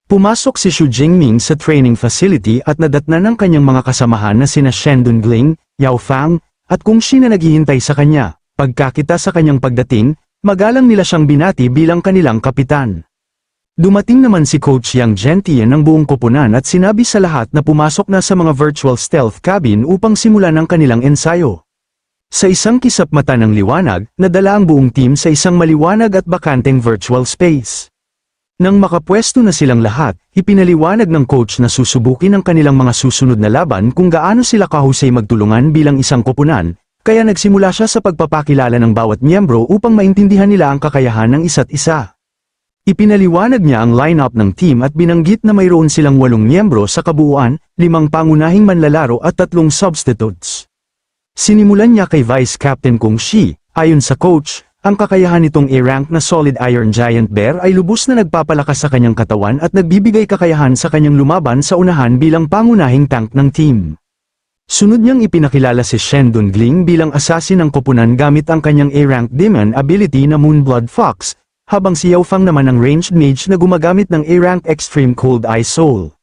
Pumasok si Xu Jingming sa training facility at nadatnan ng kanyang mga kasamahan na sina Shen Dongling, Yao Fang, at Kung Shi na naghihintay sa kanya. Pagkakita sa kanyang pagdating, magalang nila siyang binati bilang kanilang kapitan. Dumating naman si Coach Yang Zhentian ng buong koponan at sinabi sa lahat na pumasok na sa mga virtual stealth cabin upang simulan ang kanilang ensayo. Sa isang kisap mata ng liwanag, nadala ang buong team sa isang maliwanag at bakanteng virtual space. Nang makapwesto na silang lahat, ipinaliwanag ng coach na susubukin ang kanilang mga susunod na laban kung gaano sila kahusay magtulungan bilang isang koponan, kaya nagsimula siya sa pagpapakilala ng bawat miyembro upang maintindihan nila ang kakayahan ng isa't isa. Ipinaliwanag niya ang lineup ng team at binanggit na mayroon silang 8 miyembro sa kabuuan, 5 pangunahing manlalaro at 3 substitutes. Sinimulan niya kay Vice Captain Kung Shi. Ayon sa coach, ang kakayahan nitong A-rank na Solid Iron Giant Bear ay lubos na nagpapalakas sa kanyang katawan at nagbibigay kakayahan sa kanyang lumaban sa unahan bilang pangunahing tank ng team. Sunod niyang ipinakilala si Shen Dongling bilang assassin ng koponan gamit ang kanyang A-rank demon ability na Moonblood Fox, habang si Yao Fang naman ang ranged mage na gumagamit ng A-rank Extreme Cold Eye Soul.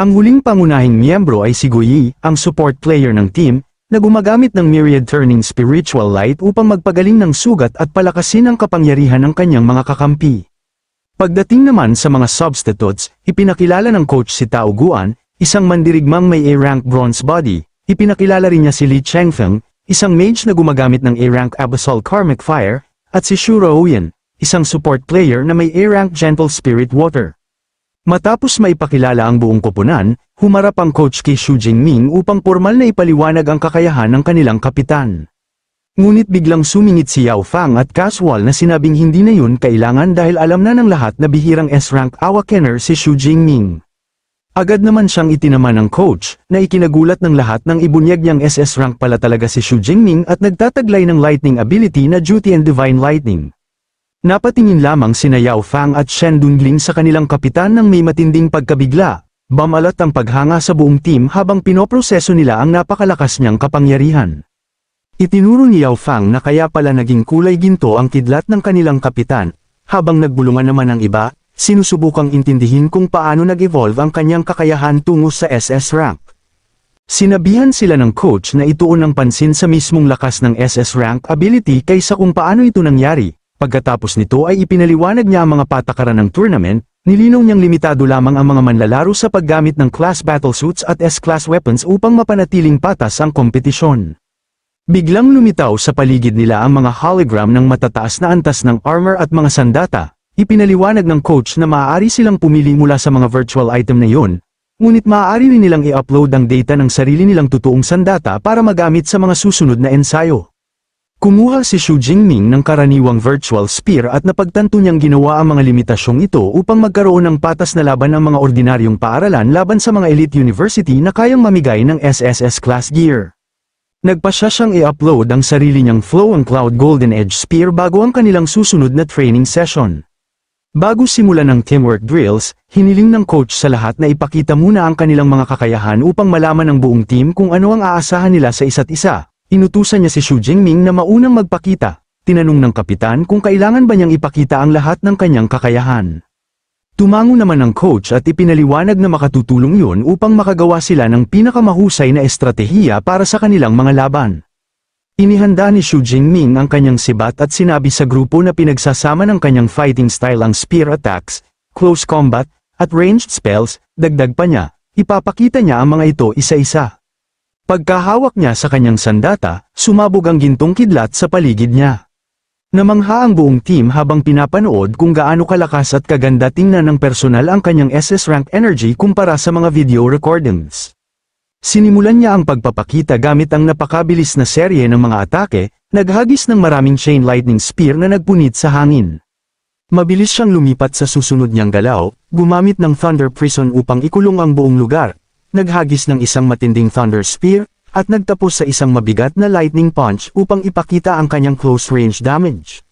Ang huling pangunahing miyembro ay si Guyi, ang support player ng team, na gumagamit ng Myriad Turning Spiritual Light upang magpagaling ng sugat at palakasin ang kapangyarihan ng kanyang mga kakampi. Pagdating naman sa mga substitutes, ipinakilala ng coach si Tao Guan, isang mandirigmang may A-rank Bronze Body. Ipinakilala rin niya si Li Chengfeng, isang mage na gumagamit ng A-rank Abyssal Karmic Fire, at si Xu Ruoyan, isang support player na may A-rank Gentle Spirit Water. Matapos maipakilala ang buong koponan, humarap ang coach kay Xu Jingming upang formal na ipaliwanag ang kakayahan ng kanilang kapitan. Ngunit biglang sumingit si Yao Fang at casual na sinabing hindi na yun kailangan dahil alam na ng lahat na bihirang S-rank awakener si Xu Jingming. Agad naman siyang itinaman ng coach, na ikinagulat ng lahat ng ibunyag niyang SS-rank pala talaga si Xu Jingming at nagtataglay ng lightning ability na Duty and Divine Lightning. Napatingin lamang sina Yao Fang at Shen Dongling sa kanilang kapitan nang may matinding pagkabigla, bamalat ang paghanga sa buong team habang pinoproseso nila ang napakalakas niyang kapangyarihan. Itinuro ni Yao Fang na kaya pala naging kulay ginto ang kidlat ng kanilang kapitan, habang nagbulungan naman ang iba, sinusubukang intindihin kung paano nag-evolve ang kanyang kakayahan tungo sa SS rank. Sinabihan sila ng coach na ituon ang pansin sa mismong lakas ng SS rank ability kaysa kung paano ito nangyari. Pagkatapos nito ay ipinaliwanag niya ang mga patakaran ng tournament, nilinaw niyang limitado lamang ang mga manlalaro sa paggamit ng class battlesuits at S-class weapons upang mapanatiling patas ang kompetisyon. Biglang lumitaw sa paligid nila ang mga hologram ng matataas na antas ng armor at mga sandata. Ipinaliwanag ng coach na maaari silang pumili mula sa mga virtual item na yun, ngunit maaari rin nilang i-upload ang data ng sarili nilang totoong sandata para magamit sa mga susunod na ensayo. Kumuha si Xu Jingming ng karaniwang virtual spear at napagtanto niyang ginawa ang mga limitasyong ito upang magkaroon ng patas na laban ang mga ordinaryong paaralan laban sa mga elite university na kayang mamigay ng SSS class gear. Nagpasya siyang i-upload ang sarili niyang Flow and Cloud Golden Edge Spear bago ang kanilang susunod na training session. Bago simulan ng teamwork drills, hiniling ng coach sa lahat na ipakita muna ang kanilang mga kakayahan upang malaman ng buong team kung ano ang aasahan nila sa isa't isa. Inutusan niya si Xu Jingming na maunang magpakita. Tinanong ng kapitan kung kailangan ba niyang ipakita ang lahat ng kanyang kakayahan. Tumango naman ang coach at ipinaliwanag na makatutulong yun upang makagawa sila ng pinakamahusay na estratehiya para sa kanilang mga laban. Inihanda ni Xu Jingming ang kanyang sibat at sinabi sa grupo na pinagsasama ng kanyang fighting style ang spear attacks, close combat, at ranged spells. Dagdag pa niya, ipapakita niya ang mga ito isa-isa. Pagkahawak niya sa kanyang sandata, sumabog ang gintong kidlat sa paligid niya. Namangha ang buong team habang pinapanood kung gaano kalakas at kaganda tingnan ng personal ang kanyang SS rank energy kumpara sa mga video recordings. Sinimulan niya ang pagpapakita gamit ang napakabilis na serye ng mga atake, naghagis ng maraming chain lightning spear na nagpunit sa hangin. Mabilis siyang lumipat sa susunod niyang galaw, gumamit ng Thunder Prison upang ikulong ang buong lugar. Naghagis ng isang matinding Thunder Spear, at nagtapos sa isang mabigat na Lightning Punch upang ipakita ang kanyang close range damage.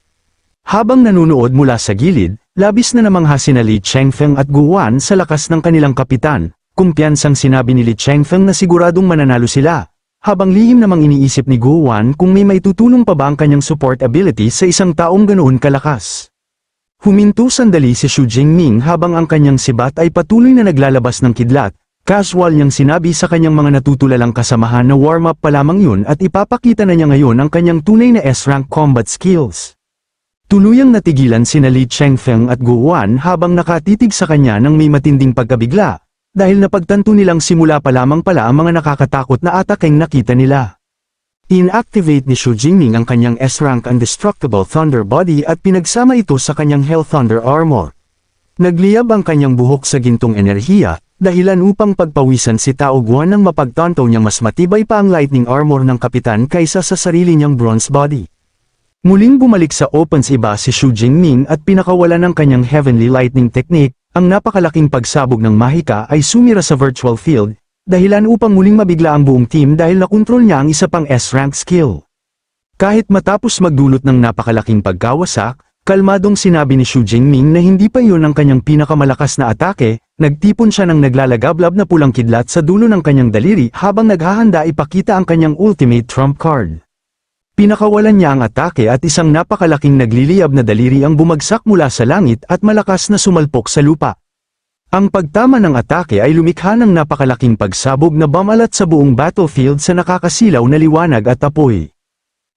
Habang nanunood mula sa gilid, labis na namangha sina Li Chengfeng at Guan sa lakas ng kanilang kapitan. Kumpiyansang sinabi ni Li Chengfeng na siguradong mananalo sila, habang lihim namang iniisip ni Guan kung may maitutulong pa ba ang kanyang support ability sa isang taong ganoon kalakas. Huminto sandali si Xu Jingming habang ang kanyang sibat ay patuloy na naglalabas ng kidlat. Casual niyang sinabi sa kanyang mga natutulalang kasamahan na warm-up pa lamang yun at ipapakita na niya ngayon ang kanyang tunay na S-rank combat skills. Tuluyang natigilan sina Li Chengfeng at Gu Wan habang nakatitig sa kanya ng may matinding pagkabigla, dahil napagtanto nilang simula pa lamang pala ang mga nakakatakot na atakeng nakita nila. Inactivate ni Xu Jingming ang kanyang S-rank Indestructible Thunder Body at pinagsama ito sa kanyang Hell Thunder Armor. Nagliyab ang kanyang buhok sa gintong enerhiya, dahilan upang pagpawisan si Tao Guan nang mapagtanto niyang mas matibay pa ang Lightning Armor ng kapitan kaysa sa sarili niyang Bronze Body. Muling bumalik sa opens iba si Xu Jingming at pinakawalan ng kanyang Heavenly Lightning Technique, ang napakalaking pagsabog ng mahika ay sumira sa virtual field, dahilan upang muling mabigla ang buong team dahil nakontrol niya ang isa pang S-rank skill. Kahit matapos magdulot ng napakalaking pagkawasak, kalmadong sinabi ni Xu Jingming na hindi pa iyon ang kanyang pinakamalakas na atake, nagtipon siya ng naglalagablab na pulang kidlat sa dulo ng kanyang daliri habang naghahanda ipakita ang kanyang ultimate trump card. Pinakawalan niya ang atake at isang napakalaking nagliliyab na daliri ang bumagsak mula sa langit at malakas na sumalpok sa lupa. Ang pagtama ng atake ay lumikha ng napakalaking pagsabog na bumalat sa buong battlefield sa nakakasilaw na liwanag at apoy.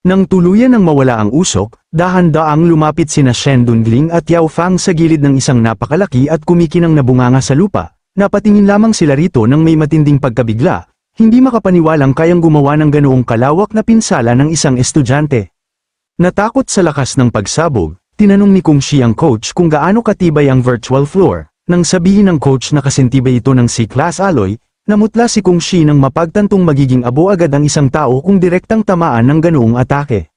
Nang tuluyan ng mawala ang usok, dahan-daang lumapit sina Shen Dongling at Yao Fang sa gilid ng isang napakalaki at kumikinang na bunganga sa lupa. Napatingin lamang sila rito ng may matinding pagkabigla, hindi makapaniwalang kayang gumawa ng ganoong kalawak na pinsala ng isang estudyante. Natakot sa lakas ng pagsabog, tinanong ni Kung Shi ang coach kung gaano katibay ang virtual floor. Nang sabihin ng coach na kasintibay ito ng C-class alloy, namutla si Kung Shi nang mapagtantong magiging abo agad ang isang tao kung direktang tamaan ng ganoong atake.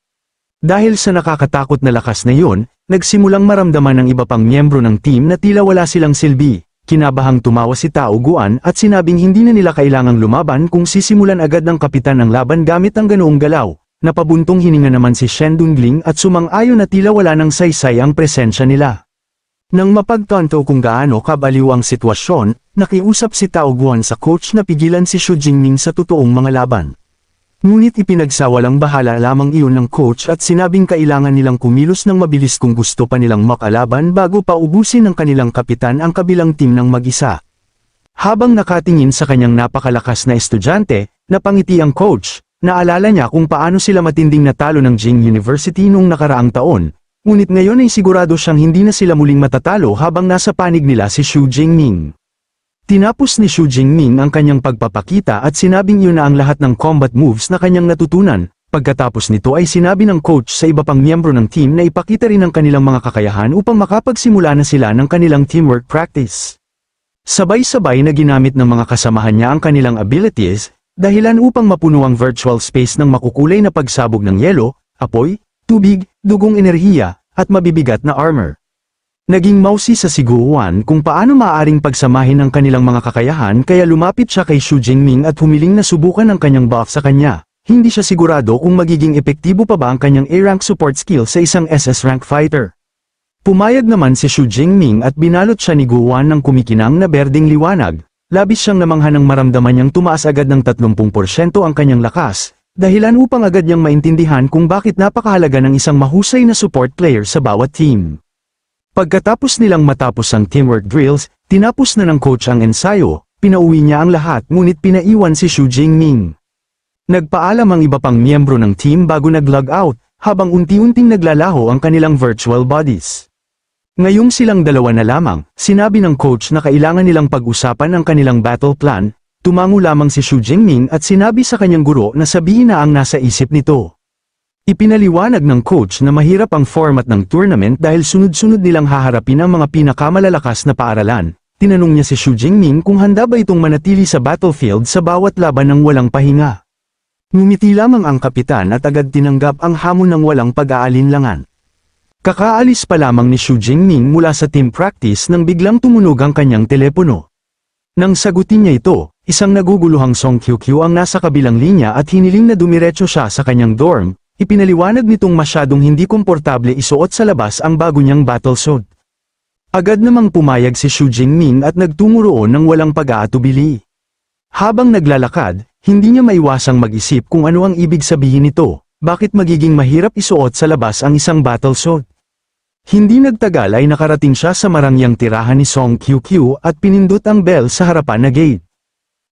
Dahil sa nakakatakot na lakas na iyon, nagsimulang maramdaman ng iba pang miyembro ng team na tila wala silang silbi. Kinabahang tumawa si Tao Guan at sinabing hindi na nila kailangang lumaban kung sisimulan agad ng kapitan ang laban gamit ang ganoong galaw. Napabuntong hininga naman si Shen Dongling at sumang-ayon na tila wala ng saysay ang presensya nila. Nang mapagtanto kung gaano kabaliw ang sitwasyon, nakiusap si Tao Guan sa coach na pigilan si Xu Jingming sa totoong mga laban. Ngunit ipinagsawalang bahala lamang iyon ng coach at sinabing kailangan nilang kumilos ng mabilis kung gusto pa nilang makalaban bago pa ubusin ng kanilang kapitan ang kabilang team ng mag-isa. Habang nakatingin sa kanyang napakalakas na estudyante, napangiti ang coach, naalala niya kung paano sila matinding natalo ng Jing University noong nakaraang taon. Ngunit ngayon ay sigurado siyang hindi na sila muling matatalo habang nasa panig nila si Xu Jingming. Tinapos ni Xu Jingming ang kanyang pagpapakita at sinabing iyon na ang lahat ng combat moves na kanyang natutunan. Pagkatapos nito ay sinabi ng coach sa iba pang miyembro ng team na ipakita rin ang kanilang mga kakayahan upang makapagsimula na sila ng kanilang teamwork practice. Sabay-sabay na ginamit ng mga kasamahan niya ang kanilang abilities, dahilan upang mapuno ang virtual space ng makukulay na pagsabog ng yelo, apoy, tubig, dugong enerhiya, at mabibigat na armor. Naging mausi sa si Gu Wan kung paano maaaring pagsamahin ang kanilang mga kakayahan kaya lumapit siya kay Xu Jingming at humiling na subukan ang kanyang buff sa kanya. Hindi siya sigurado kung magiging epektibo pa ba ang kanyang A-rank support skill sa isang SS-rank fighter. Pumayag naman si Xu Jingming at binalot siya ni Gu Wan ng kumikinang na berdeng liwanag. Labis siyang namangha nang maramdaman niyang tumaas agad ng 30% ang kanyang lakas, dahilan upang agad niyang maintindihan kung bakit napakahalaga ng isang mahusay na support player sa bawat team. Pagkatapos nilang matapos ang teamwork drills, tinapos na ng coach ang ensayo, pinauwi niya ang lahat ngunit pinaiwan si Xu Jingming. Nagpaalam ang iba pang miyembro ng team bago nag-log out, habang unti-unting naglalaho ang kanilang virtual bodies. Ngayong silang dalawa na lamang, sinabi ng coach na kailangan nilang pag-usapan ang kanilang battle plan. Tumango lamang si Xu Jingming at sinabi sa kanyang guro na sabihin na ang nasa isip nito. Ipinaliwanag ng coach na mahirap ang format ng tournament dahil sunod-sunod nilang haharapin ang mga pinakamalalakas na paaralan. Tinanong niya si Xu Jingming kung handa ba itong manatili sa battlefield sa bawat laban ng walang pahinga. Ngumiti lamang ang kapitan at agad tinanggap ang hamon ng walang pag-aalinlangan. Kakaalis pa lamang ni Xu Jingming mula sa team practice nang biglang tumunog ang kanyang telepono. Nang sagutin niya ito, isang naguguluhang Song QQ ang nasa kabilang linya at hiniling na dumiretso siya sa kanyang dorm. Ipinaliwanag nitong masyadong hindi komportable isuot sa labas ang bago niyang battle suit. Agad namang pumayag si Xu Jingming at nagtungo roon ng walang pag-aatubili. Habang naglalakad, hindi niya maiwasang mag-isip kung ano ang ibig sabihin nito, bakit magiging mahirap isuot sa labas ang isang battle suit. Hindi nagtagal ay nakarating siya sa marangyang tirahan ni Song QQ at pinindot ang bell sa harapan na gate.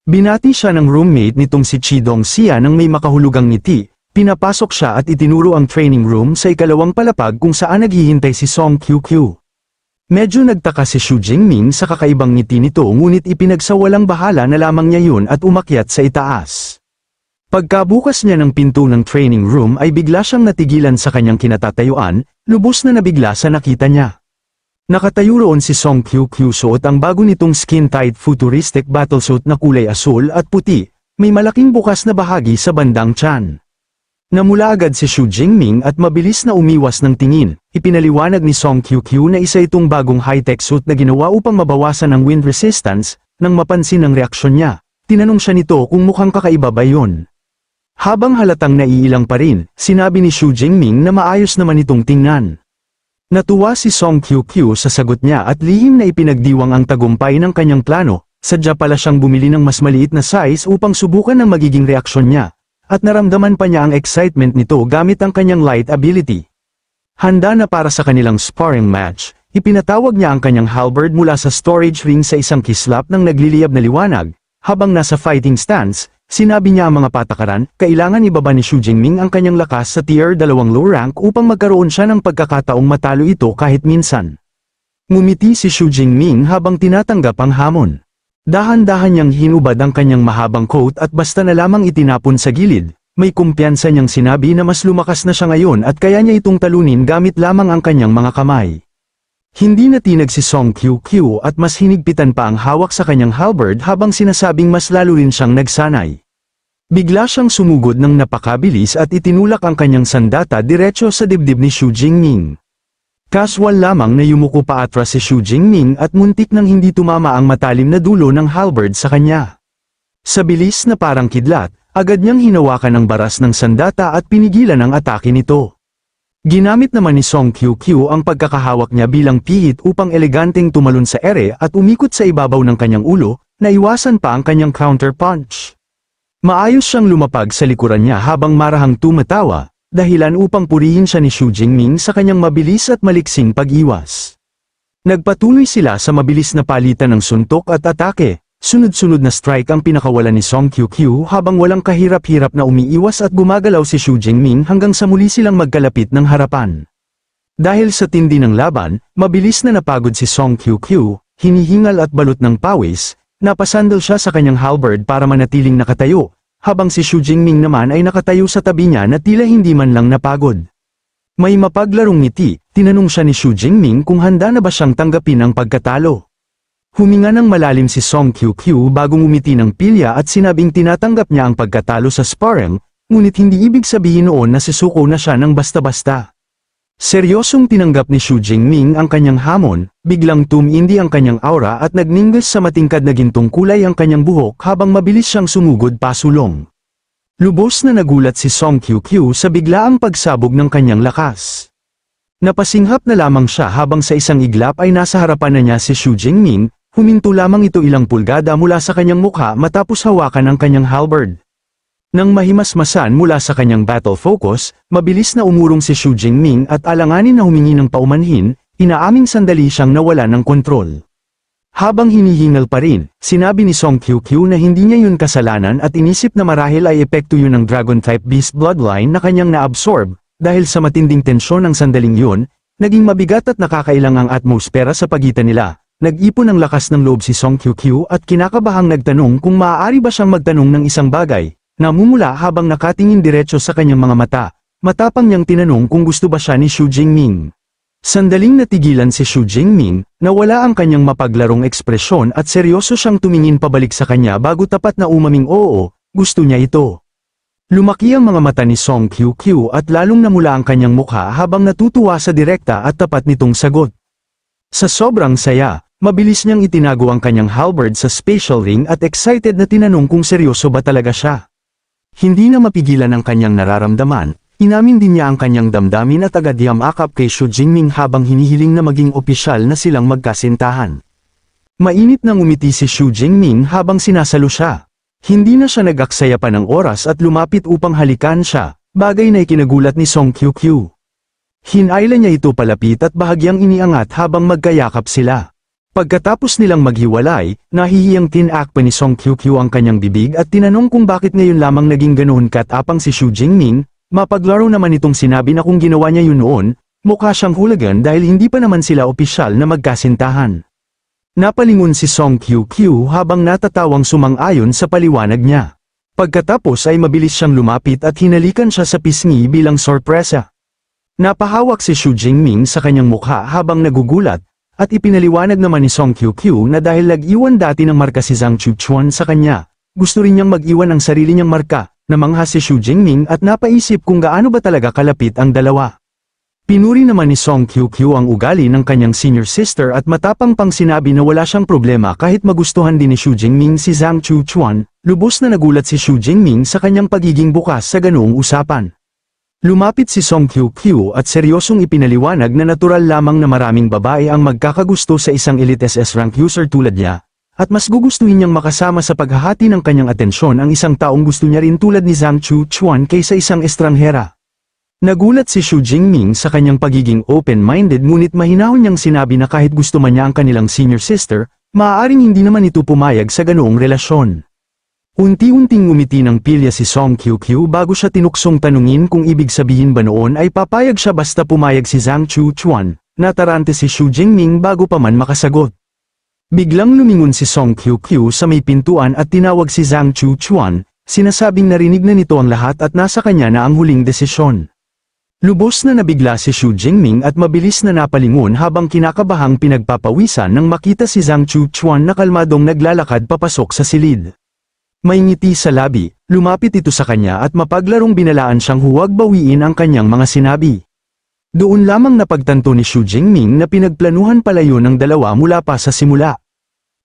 Binati siya ng roommate nitong si Chi Dong-sia nang may makahulugang ngiti, pinapasok siya at itinuro ang training room sa ikalawang palapag kung saan naghihintay si Song QQ. Medyo nagtaka si Xu Jingming sa kakaibang ngiti nito ngunit ipinagsawalang bahala na lamang niya yun at umakyat sa itaas. Pagkabukas niya ng pinto ng training room ay bigla siyang natigilan sa kanyang kinatatayuan, lubos na nabigla sa nakita niya. Nakatayo roon si Song QQ suot ang bago nitong skin-tight futuristic battlesuit na kulay asul at puti, may malaking bukas na bahagi sa bandang tiyan. Namula agad si Xu Jingming at mabilis na umiwas ng tingin, ipinaliwanag ni Song QQ na isa itong bagong high-tech suit na ginawa upang mabawasan ang wind resistance, nang mapansin ang reaksyon niya, tinanong siya nito kung mukhang kakaiba ba yun. Habang halatang naiilang pa rin, sinabi ni Xu Jingming na maayos naman itong tingnan. Natuwa si Song QQ sa sagot niya at lihim na ipinagdiwang ang tagumpay ng kanyang plano, sadya pala siyang bumili ng mas maliit na size upang subukan ang magiging reaksyon niya, at naramdaman pa niya ang excitement nito gamit ang kanyang light ability. Handa na para sa kanilang sparring match, ipinatawag niya ang kanyang halberd mula sa storage ring sa isang kislap ng nagliliyab na liwanag, habang nasa fighting stance. Sinabi niya ang mga patakaran, kailangan ibaba ni Xu Jingming ang kanyang lakas sa tier 2 low rank upang magkaroon siya ng pagkakataong matalo ito kahit minsan. Ngumiti si Xu Jingming habang tinatanggap ang hamon. Dahan-dahan niyang hinubad ang kanyang mahabang coat at basta na lamang itinapon sa gilid, may kumpiyansa niyang sinabi na mas lumakas na siya ngayon at kaya niya itong talunin gamit lamang ang kanyang mga kamay. Hindi natinag si Song QQ at mas hinigpitan pa ang hawak sa kanyang halberd habang sinasabing mas lalo rin siyang nagsanay. Bigla siyang sumugod ng napakabilis at itinulak ang kanyang sandata diretso sa dibdib ni Xu Jingming. Kaswal lamang na yumuko pa atras si Xu Jingming at muntik nang hindi tumama ang matalim na dulo ng halberd sa kanya. Sa bilis na parang kidlat, agad niyang hinawakan ang baras ng sandata at pinigilan ang atake nito. Ginamit naman ni Song QQ ang pagkakahawak niya bilang pihit upang eleganteng tumalon sa ere at umikot sa ibabaw ng kanyang ulo, naiwasan pa ang kanyang counter punch. Maayos siyang lumapag sa likuran niya habang marahang tumatawa, dahilan upang purihin siya ni Xu Jingming sa kanyang mabilis at maliksing pag-iwas. Nagpatuloy sila sa mabilis na palitan ng suntok at atake. Sunod-sunod na strike ang pinakawalan ni Song QQ habang walang kahirap-hirap na umiiwas at gumagalaw si Xu Jingming hanggang sa muli silang magkalapit ng harapan. Dahil sa tindi ng laban, mabilis na napagod si Song QQ, hinihingal at balot ng pawis, napasandal siya sa kanyang halberd para manatiling nakatayo, habang si Xu Jingming naman ay nakatayo sa tabi niya na tila hindi man lang napagod. May mapaglarong ngiti, tinanong siya ni Xu Jingming kung handa na ba siyang tanggapin ang pagkatalo. Huminga ng malalim si Song QQ bago ngumiti ng pilya at sinabing tinatanggap niya ang pagkatalo sa sparring, ngunit hindi ibig sabihin noon na sisuko na siya ng basta-basta. Seryosong tinanggap ni Xu Jingming ang kanyang hamon, biglang tumindi ang kanyang aura at nagninggas sa matingkad na gintong kulay ang kanyang buhok habang mabilis siyang sumugod pasulong. Lubos na nagulat si Song QQ sa biglaang pagsabog ng kanyang lakas. Napasinghap na lamang siya habang sa isang iglap ay nasa harapan na niya si Xu Jingming. Huminto lamang ito ilang pulgada mula sa kanyang mukha matapos hawakan ang kanyang halberd. Nang mahimasmasan mula sa kanyang battle focus, mabilis na umurong si Xu Jingming at alanganin na humingi ng paumanhin, inaaming sandali siyang nawala ng kontrol. Habang hinihingal pa rin, sinabi ni Song QQ na hindi niya yun kasalanan at inisip na marahil ay epekto yun ng Dragon-type beast bloodline na kanyang na-absorb, dahil sa matinding tensyon ng sandaling yun, naging mabigat at nakakailang ang atmosfera sa pagitan nila. Nag-ipon ng lakas ng loob si Song QQ at kinakabahang nagtanong kung maaari ba siyang magtanong ng isang bagay, namumula habang nakatingin diretso sa kanyang mga mata. Matapang niyang tinanong kung gusto ba siya ni Xu Jingming. Sandaling natigilan si Xu Jingming, nawala ang kanyang mapaglarong ekspresyon at seryoso siyang tumingin pabalik sa kanya bago tapat na umaming oo, gusto niya ito. Lumaki ang mga mata ni Song QQ at lalong namula ang kanyang mukha habang natutuwa sa direkta at tapat nitong sagot. Sa sobrang saya, mabilis niyang itinago ang kanyang halberd sa spatial ring at excited na tinanong kung seryoso ba talaga siya. Hindi na mapigilan ang kanyang nararamdaman, inamin din niya ang kanyang damdamin at agad yamakap kay Xu Jingming habang hinihiling na maging opisyal na silang magkasintahan. Mainit nang umiti si Xu Jingming habang sinasalo siya. Hindi na siya nag-aksaya pa ng oras at lumapit upang halikan siya, bagay na ikinagulat ni Song QQ. Hinayla niya ito palapit at bahagyang iniangat habang magkayakap sila. Pagkatapos nilang maghiwalay, nahihiyang tinakpa ni Song Kyukyu ang kanyang bibig at tinanong kung bakit ngayon lamang naging ganoon katapang si Xu Jingming. Mapaglaro naman itong sinabi na kung ginawa niya yun noon, mukha siyang hooligan dahil hindi pa naman sila opisyal na magkasintahan. Napalingon si Song Kyukyu habang natatawang sumang-ayon sa paliwanag niya. Pagkatapos ay mabilis siyang lumapit at hinalikan siya sa pisngi bilang sorpresa. Napahawak si Xu Jingming sa kanyang mukha habang nagugulat, at ipinaliwanag naman ni Song Kyukyu na dahil nag-iwan dati ng marka si Zhang Chuchuan sa kanya, gusto rin niyang mag-iwan ng sarili niyang marka. Namangha si Xu Jingming at napaisip kung gaano ba talaga kalapit ang dalawa. Pinuri naman ni Song Kyukyu ang ugali ng kanyang senior sister at matapang pang sinabi na wala siyang problema kahit magustuhan din ni Xu Jingming si Zhang Chuchuan. Lubos na nagulat si Xu Jingming sa kanyang pagiging bukas sa ganoong usapan. Lumapit si Song Kyukyu at seryosong ipinaliwanag na natural lamang na maraming babae ang magkakagusto sa isang elite SS rank user tulad niya, at mas gugustuhin niyang makasama sa paghahati ng kanyang atensyon ang isang taong gusto niya rin tulad ni Zhang Chuchuan kaysa isang estranghera. Nagulat si Xu Jingming sa kanyang pagiging open-minded ngunit mahinahon niyang sinabi na kahit gusto man niya ang kanilang senior sister, maaaring hindi naman ito pumayag sa ganoong relasyon. Unti-unting ngumiti ng pilya si Song Kyukyu bago siya tinuksong tanungin kung ibig sabihin ba noon ay papayag siya basta pumayag si Zhang Chuchuan. Natarante si Xu Jingming bago pa man makasagot. Biglang lumingon si Song Kyukyu sa may pintuan at tinawag si Zhang Chuchuan, sinasabing narinig na nito ang lahat at nasa kanya na ang huling desisyon. Lubos na nabigla si Xu Jingming at mabilis na napalingon habang kinakabahang pinagpapawisan nang makita si Zhang Chuchuan na kalmadong naglalakad papasok sa silid. May ngiti sa labi, lumapit ito sa kanya at mapaglarong binalaan siyang huwag bawiin ang kanyang mga sinabi. Doon lamang napagtanto ni Xu Jingming na pinagplanuhan pala yun ng dalawa mula pa sa simula.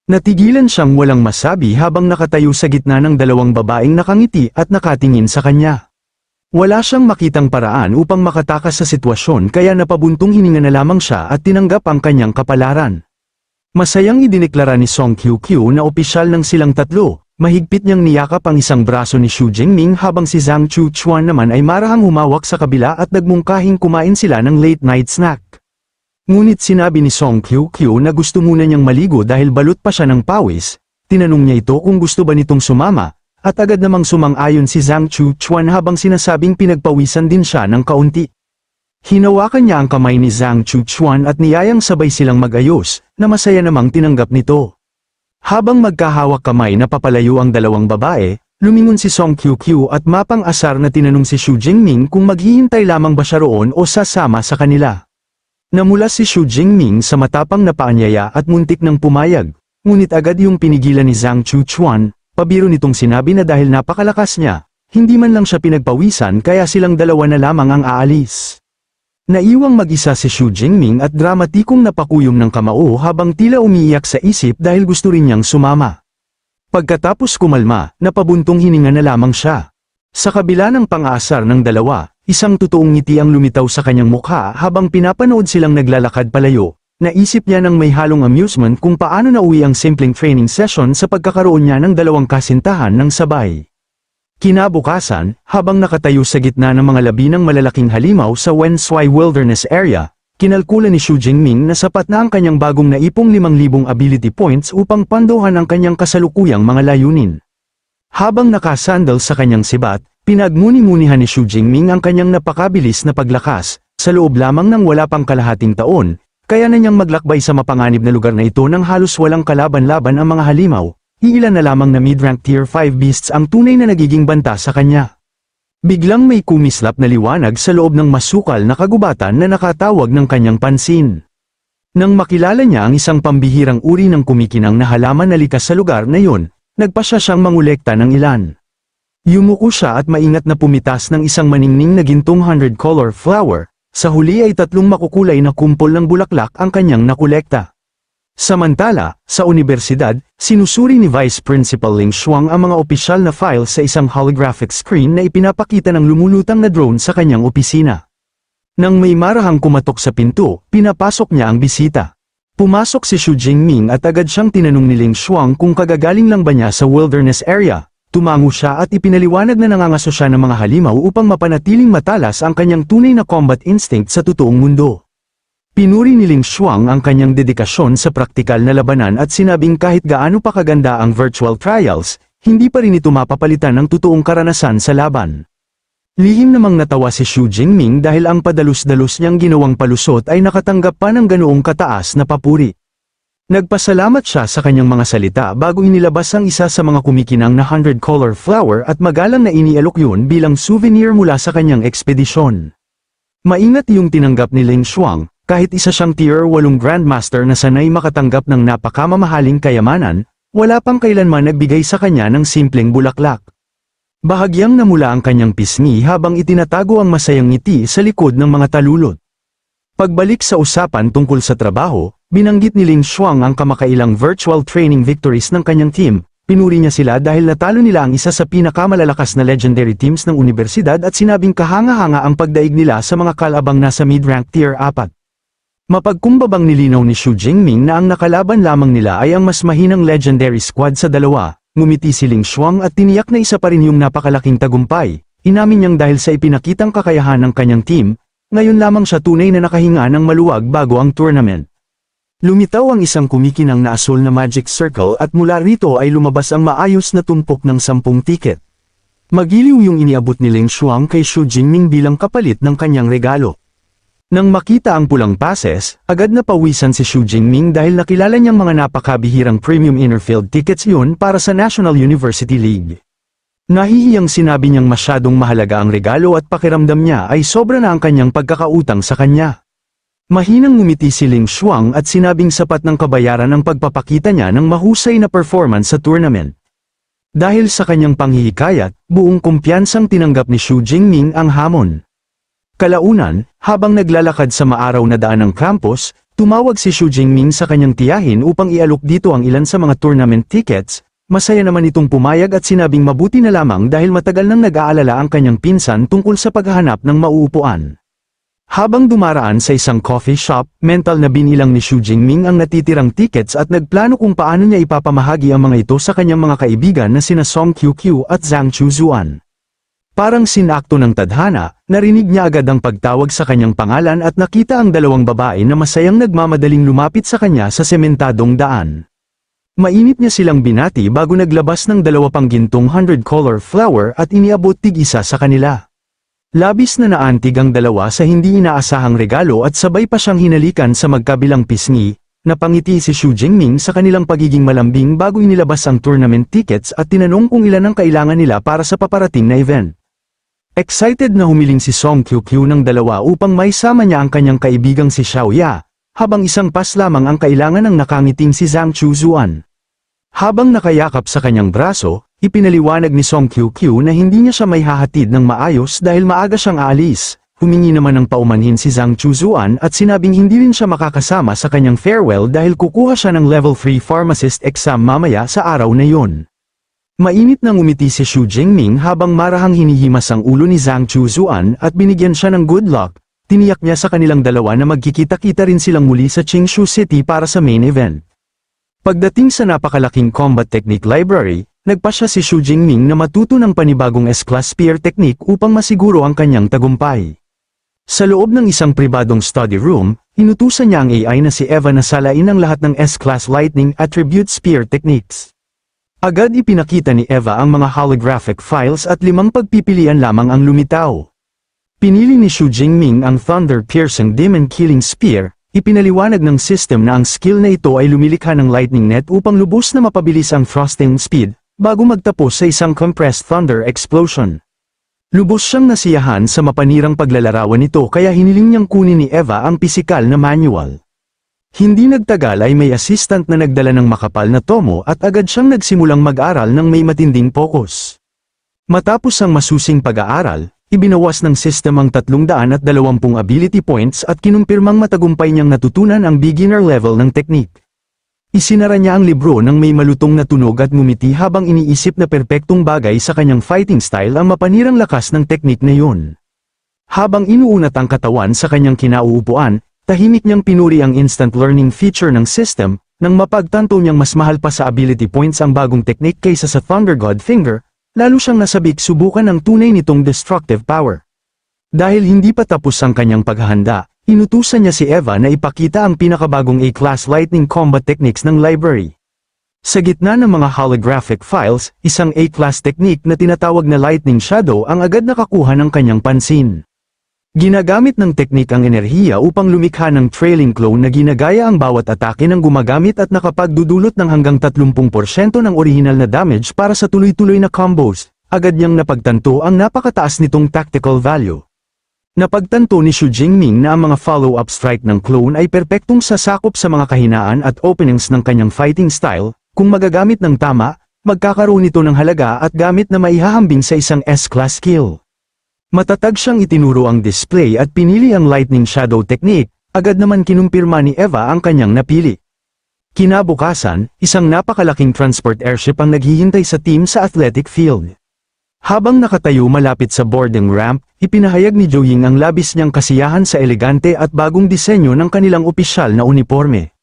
Natigilan siyang walang masabi habang nakatayo sa gitna ng dalawang babaeng nakangiti at nakatingin sa kanya. Wala siyang makitang paraan upang makatakas sa sitwasyon kaya napabuntong hininga na lamang siya at tinanggap ang kanyang kapalaran. Masayang idineklara ni Song Kyukyu na opisyal ng silang tatlo. Mahigpit niyang niyakap ang isang braso ni Xu Jingming habang si Zhang Chuchuan naman ay marahang humawak sa kabila at nagmungkahing kumain sila ng late night snack. Ngunit sinabi ni Song Kyukyu na gusto muna niyang maligo dahil balot pa siya ng pawis. Tinanong niya ito kung gusto ba nitong sumama, at agad namang sumang-ayon si Zhang Chuchuan habang sinasabing pinagpawisan din siya ng kaunti. Hinawakan niya ang kamay ni Zhang Chuchuan at niyayang sabay silang mag-ayos, na masaya namang tinanggap nito. Habang magkahawak kamay na papalayo ang dalawang babae, lumingon si Song Kyukyu at mapang-asar na tinanong si Xu Jingming kung maghihintay lamang ba siya roon o sasama sa kanila. Namula si Xu Jingming sa matapang na paanyaya at muntik ng pumayag, ngunit agad yung pinigilan ni Zhang Chuchuan, pabiro nitong sinabi na dahil napakalakas niya, hindi man lang siya pinagpawisan kaya silang dalawa na lamang ang aalis. Naiwang mag-isa si Xu Jingming at dramatikong napakuyom ng kamao habang tila umiiyak sa isip dahil gusto rin niyang sumama. Pagkatapos kumalma, napabuntong hininga na lamang siya. Sa kabila ng pang-aasar ng dalawa, isang totoong ngiti ang lumitaw sa kanyang mukha habang pinapanood silang naglalakad palayo. Naisip niya ng may halong amusement kung paano nauwi ang simpleng training session sa pagkakaroon niya ng dalawang kasintahan ng sabay. Kinabukasan, habang nakatayo sa gitna ng mga labi ng malalaking halimaw sa Wenshui Wilderness Area, kinalkula ni Xu Jingming na sapat na ang kanyang bagong naipong 5,000 ability points upang pandohan ang kanyang kasalukuyang mga layunin. Habang nakasandal sa kanyang sibat, pinagmuni-munihan ni Xu Jingming ang kanyang napakabilis na paglakas, sa loob lamang ng wala pang kalahating taon, kaya na niyang maglakbay sa mapanganib na lugar na ito nang halos walang kalaban-laban ang mga halimaw. Iilan na lamang na mid-rank tier 5 beasts ang tunay na nagiging banta sa kanya. Biglang may kumislap na liwanag sa loob ng masukal na kagubatan na nakatawag ng kanyang pansin. Nang makilala niya ang isang pambihirang uri ng kumikinang na halaman na likas sa lugar na yon, nagpasya siyang mangolekta ng ilan. Yumuko siya at maingat na pumitas ng isang maningning na gintong 100-color flower, sa huli ay 3 makukulay na kumpol ng bulaklak ang kanyang nakolekta. Samantala, sa universidad, sinusuri ni Vice Principal Ling Shuang ang mga opisyal na files sa isang holographic screen na ipinapakita ng lumulutang na drone sa kanyang opisina. Nang may marahang kumatok sa pinto, pinapasok niya ang bisita. Pumasok si Xu Jingming at agad siyang tinanong ni Ling Shuang kung kagagaling lang ba niya sa wilderness area, Tumango siya at ipinaliwanag na nangangaso siya ng mga halimaw upang mapanatiling matalas ang kanyang tunay na combat instinct sa totoong mundo. Pinuri ni Ling Xuang ang kanyang dedikasyon sa praktikal na labanan at sinabing kahit gaano pa kaganda ang virtual trials, hindi pa rin ito mapapalitan ng totoong karanasan sa laban. Lihim namang natawa si Xu Jingming dahil ang padalus-dalus niyang ginawang palusot ay nakatanggap pa ng ganoong kataas na papuri. Nagpasalamat siya sa kanyang mga salita bago inilabas ang isa sa mga kumikinang na 100-color flower at magalang na inialok yun bilang souvenir mula sa kanyang ekspedisyon. Maingat yung tinanggap ni Ling Xuang, kahit isa siyang Tier 8 Grandmaster na sanay makatanggap ng napakamamahaling kayamanan, wala pang kailanman nagbigay sa kanya ng simpleng bulaklak. Bahagyang namula ang kanyang pisngi habang itinatago ang masayang ngiti sa likod ng mga talulot. Pagbalik sa usapan tungkol sa trabaho, binanggit ni Ling Xuang ang kamakailang virtual training victories ng kanyang team. Pinuri niya sila dahil natalo nila ang isa sa pinakamalalakas na legendary teams ng universidad at sinabing kahanga-hanga ang pagdaig nila sa mga kalabang nasa mid-rank tier 4. Mapagkumbabang nilinaw ni Xu Jingming na ang nakalaban lamang nila ay ang mas mahinang legendary squad sa dalawa. Ngumiti si Ling Xuang at tiniyak na isa pa rin yung napakalaking tagumpay. Inamin niyang dahil sa ipinakitang kakayahan ng kanyang team, ngayon lamang siya tunay na nakahinga ng maluwag bago ang tournament. Lumitaw ang isang kumikinang na asul na magic circle at mula rito ay lumabas ang maayos na tumpok ng 10 tiket. Magiliw yung iniabot ni Ling Xuang kay Xu Jingming bilang kapalit ng kanyang regalo. Nang makita ang pulang passes, agad na pawisan si Xu Jingming dahil nakilala niyang mga napakabihirang premium inner-field tickets yun para sa National University League. Nahihiyang sinabi niyang masyadong mahalaga ang regalo at pakiramdam niya ay sobra na ang kanyang pagkakautang sa kanya. Mahinang ngumiti si Ling Xuang at sinabing sapat ng kabayaran ang pagpapakita niya ng mahusay na performance sa tournament. Dahil sa kanyang panghihikayat, buong kumpiyansang tinanggap ni Xu Jingming ang hamon. Kalaunan, habang naglalakad sa maaraw na daan ng campus, tumawag si Xu Jingming sa kanyang tiyahin upang ialok dito ang ilan sa mga tournament tickets. Masaya naman itong pumayag at sinabing mabuti na lamang dahil matagal nang nag-aalala ang kanyang pinsan tungkol sa paghahanap ng mauupuan. Habang dumaraan sa isang coffee shop, mental na binilang ni Xu Jingming ang natitirang tickets at nagplano kung paano niya ipapamahagi ang mga ito sa kanyang mga kaibigan na sina Song QQ at Zhang Chuzuan. Parang sinakto ng tadhana, narinig niya agad ang pagtawag sa kanyang pangalan at nakita ang dalawang babae na masayang nagmamadaling lumapit sa kanya sa sementadong daan. Mainit niya silang binati bago naglabas ng dalawa pang gintong 100-color flower at iniabot tig-isa sa kanila. Labis na naantig ang dalawa sa hindi inaasahang regalo at sabay pa siyang hinalikan sa magkabilang pisngi. Napangiti si Xu Jingming sa kanilang pagiging malambing bago inilabas ang tournament tickets at tinanong kung ilan ang kailangan nila para sa paparating na event. Excited na humiling si Song QQ ng dalawa upang maisama niya ang kanyang kaibigang si Xiao Ya, habang isang pas lamang ang kailangan ng nakangiting si Zhang Chuzuan. Habang nakayakap sa kanyang braso, ipinaliwanag ni Song QQ na hindi niya siya may hahatid ng maayos dahil maaga siyang aalis. Humingi naman ng paumanhin si Zhang Chuzuan at sinabing hindi rin siya makakasama sa kanyang farewell dahil kukuha siya ng level 3 pharmacist exam mamaya sa araw na yon. Mainit na ngumiti si Xu Jingming habang marahang hinihimas ang ulo ni Zhang Chuzuan at binigyan siya ng good luck. Tiniyak niya sa kanilang dalawa na magkikita-kita rin silang muli sa Qingshu City para sa main event. Pagdating sa napakalaking combat technique library, nagpasya si Xu Jingming na matuto ng panibagong S-Class Spear technique upang masiguro ang kanyang tagumpay. Sa loob ng isang pribadong study room, inutusan niya ang AI na si Eva na salain ang lahat ng S-Class Lightning Attribute Spear techniques. Agad ipinakita ni Eva ang mga holographic files at 5 pagpipilian lamang ang lumitaw. Pinili ni Xu Jingming ang Thunder Piercing Demon Killing Spear, ipinaliwanag ng system na ang skill na ito ay lumilikha ng lightning net upang lubos na mapabilis ang frosting speed, bago magtapos sa isang compressed thunder explosion. Lubos siyang nasiyahan sa mapanirang paglalarawan nito kaya hiniling niyang kunin ni Eva ang pisikal na manual. Hindi nagtagal ay may assistant na nagdala ng makapal na tomo at agad siyang nagsimulang mag-aral ng may matinding focus. Matapos ang masusing pag-aaral, ibinawas ng system ang 320 ability points at kinumpirmang matagumpay niyang natutunan ang beginner level ng technique. Isinara niya ang libro ng may malutong na tunog at ngumiti habang iniisip na perpektong bagay sa kanyang fighting style ang mapanirang lakas ng technique na yun. Habang inuunat ang katawan sa kanyang kinauupuan, tahimik niyang pinuri ang instant learning feature ng system, nang mapagtanto niyang mas mahal pa sa ability points ang bagong technique kaysa sa Thunder God Finger, lalo siyang nasabik subukan ang tunay nitong destructive power. Dahil hindi pa tapos ang kanyang paghahanda, inutusan niya si Eva na ipakita ang pinakabagong A-class lightning combat techniques ng library. Sa gitna ng mga holographic files, isang A-class technique na tinatawag na Lightning Shadow ang agad nakakuha ng kanyang pansin. Ginagamit ng teknik ang enerhiya upang lumikha ng trailing clone na ginagaya ang bawat atake ng gumagamit at nakapagdudulot ng hanggang 30% ng orihinal na damage para sa tuloy-tuloy na combos. Agad niyang napagtanto ang napakataas nitong tactical value. Napagtanto ni Xu Jingming na ang mga follow-up strike ng clone ay perpektong sasakop sa mga kahinaan at openings ng kanyang fighting style. Kung magagamit ng tama, magkakaroon ito ng halaga at gamit na maihahambing sa isang S-class skill. Matatag siyang itinuro ang display at pinili ang Lightning Shadow technique, agad naman kinumpirma ni Eva ang kanyang napili. Kinabukasan, isang napakalaking transport airship ang naghihintay sa team sa athletic field. Habang nakatayo malapit sa boarding ramp, ipinahayag ni Joying ang labis niyang kasiyahan sa elegante at bagong disenyo ng kanilang opisyal na uniforme.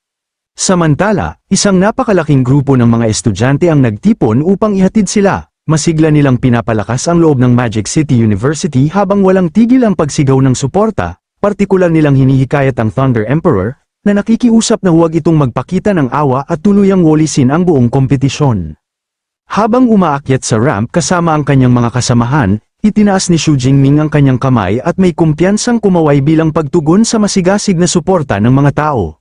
Samantala, isang napakalaking grupo ng mga estudyante ang nagtipon upang ihatid sila. Masigla nilang pinapalakas ang loob ng Magic City University habang walang tigil ang pagsigaw ng suporta, partikular nilang hinihikayat ang Thunder Emperor, na nakikiusap na huwag itong magpakita ng awa at tuluyang walisin ang buong kompetisyon. Habang umaakyat sa ramp kasama ang kanyang mga kasamahan, itinaas ni Xu Jingming ang kanyang kamay at may kumpiyansang kumaway bilang pagtugon sa masigasig na suporta ng mga tao.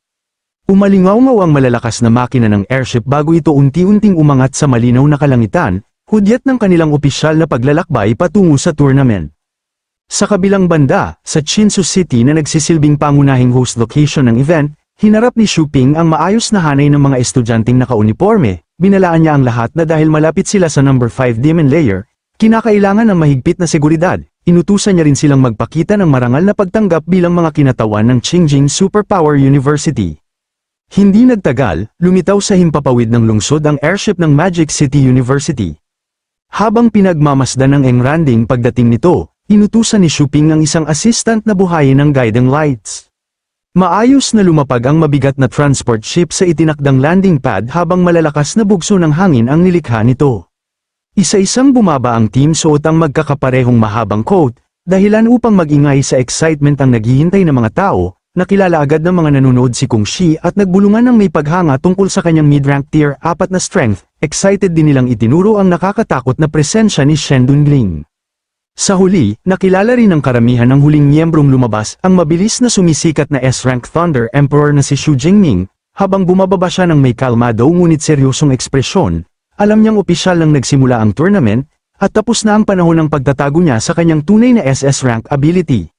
Umalingaw-ngaw ang malalakas na makina ng airship bago ito unti-unting umangat sa malinaw na kalangitan, hudyat ng kanilang opisyal na paglalakbay patungo sa tournament. Sa kabilang banda, sa Chinsu City na nagsisilbing pangunahing host location ng event, hinarap ni Xu Ping ang maayos na hanay ng mga estudyanteng nakauniporme, binalaan niya ang lahat na dahil malapit sila sa number 5 Demon Layer, kinakailangan ng mahigpit na seguridad. Inutusan niya rin silang magpakita ng marangal na pagtanggap bilang mga kinatawan ng Qingjing Superpower University. Hindi nagtagal, lumitaw sa himpapawid ng lungsod ang airship ng Magic City University. Habang pinagmamasdan ng engranding pagdating nito, inutusan ni Xu Ping ang isang assistant na buhayin ng guiding lights. Maayos na lumapag ang mabigat na transport ship sa itinakdang landing pad habang malalakas na bugso ng hangin ang nilikha nito. Isa-isang bumaba ang team suot ang magkakaparehong mahabang coat, dahilan upang magingay sa excitement ang naghihintay ng mga tao. Nakilala agad ng mga nanonood si Kung Shi at nagbulungan ng may paghanga tungkol sa kanyang mid-rank tier 4 na strength. Excited din nilang itinuro ang nakakatakot na presensya ni Shendun Gling. Sa huli, nakilala rin ng karamihan ng huling miyembrong lumabas ang mabilis na sumisikat na S-rank Thunder Emperor na si Xu Jingming. Habang bumababa siya ng may kalmado ngunit seryosong ekspresyon, alam niyang opisyal nang nagsimula ang tournament, at tapos na ang panahon ng pagtatago niya sa kanyang tunay na SS rank ability.